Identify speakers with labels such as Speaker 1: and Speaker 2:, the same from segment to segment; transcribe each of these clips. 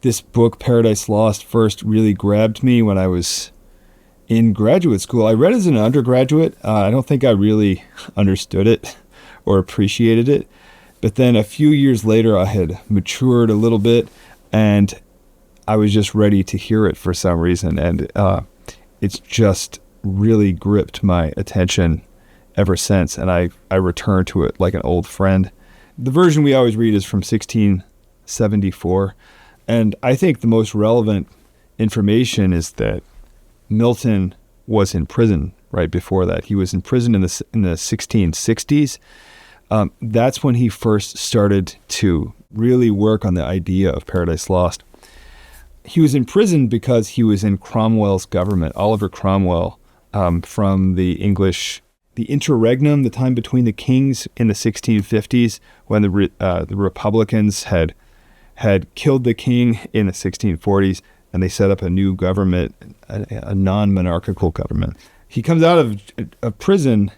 Speaker 1: this book, Paradise Lost, first really grabbed me when I was in graduate school. I read it as an undergraduate. I don't think I really understood it or appreciated it. But then a few years later, I had matured a little bit, and I was just ready to hear it for some reason. And it's just really gripped my attention ever since. And I return to it like an old friend. The version we always read is from 1674. And I think the most relevant information is that Milton was in prison right before that. He was in prison in the 1660s. That's when he first started to really work on the idea of Paradise Lost. He was in prison because he was in Cromwell's government. Oliver Cromwell, from the English, the interregnum, the time between the kings in the 1650s, when the Republicans had killed the king in the 1640s, and they set up a new government, a non-monarchical government. He comes out of prison,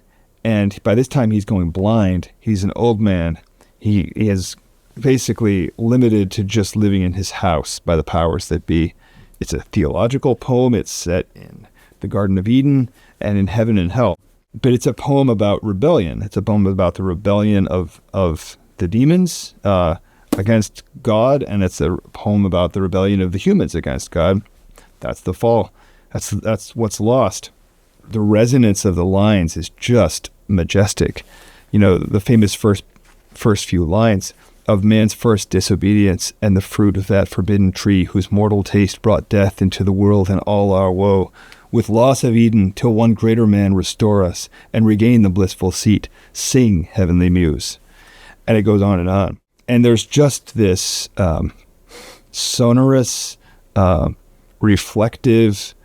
Speaker 1: and by this time he's going blind. He's an old man. He is basically limited to just living in his house by the powers that be. It's a theological poem. It's set in the Garden of Eden and in heaven and hell. But it's a poem about rebellion. It's a poem about the rebellion of the demons against God, and it's a poem about the rebellion of the humans against God. That's the fall. That's what's lost. The resonance of the lines is just majestic. You know, the famous first few lines: of man's first disobedience and the fruit of that forbidden tree, whose mortal taste brought death into the world and all our woe. With loss of Eden, till one greater man restore us and regain the blissful seat. Sing, heavenly muse. And it goes on. And there's just this sonorous, reflective,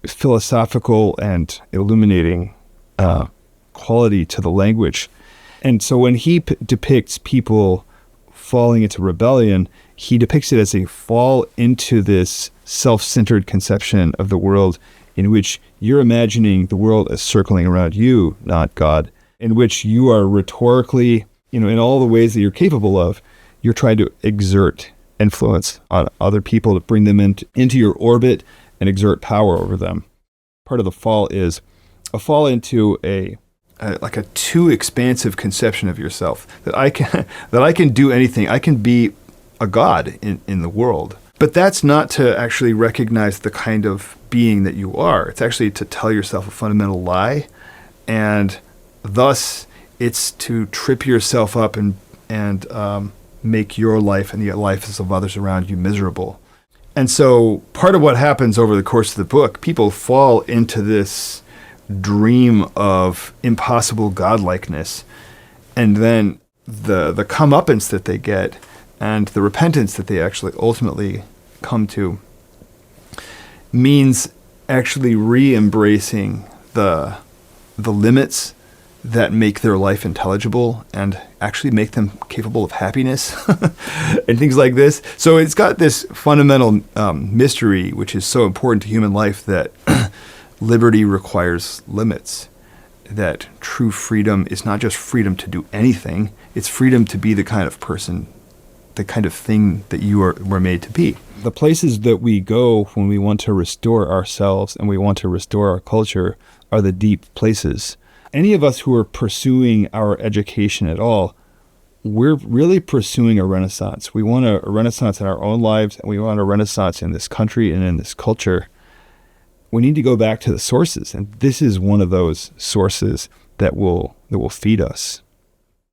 Speaker 1: philosophical, and illuminating quality to the language. And so when he depicts people falling into rebellion, he depicts it as a fall into this self-centered conception of the world in which you're imagining the world as circling around you, not God, in which you are rhetorically, in all the ways that you're capable of, you're trying to exert influence on other people to bring them into your orbit and exert power over them. Part of the fall is a fall into a too expansive conception of yourself, that I can do anything. I can be a god in the world. But that's not to actually recognize the kind of being that you are. It's actually to tell yourself a fundamental lie, and thus it's to trip yourself up and make your life and the lives of others around you miserable. And so part of what happens over the course of the book, people fall into this dream of impossible godlikeness, and then the comeuppance that they get and the repentance that they actually ultimately come to means actually re-embracing the limits that make their life intelligible and actually make them capable of happiness and things like this. So it's got this fundamental mystery, which is so important to human life, that liberty requires limits, that true freedom is not just freedom to do anything, it's freedom to be the kind of person, the kind of thing that you were made to be. The places that we go when we want to restore ourselves and we want to restore our culture are the deep places. Any of us who are pursuing our education at all, we're really pursuing a renaissance. We want a renaissance in our own lives, and we want a renaissance in this country and in this culture. We need to go back to the sources, and this is one of those sources that will feed us.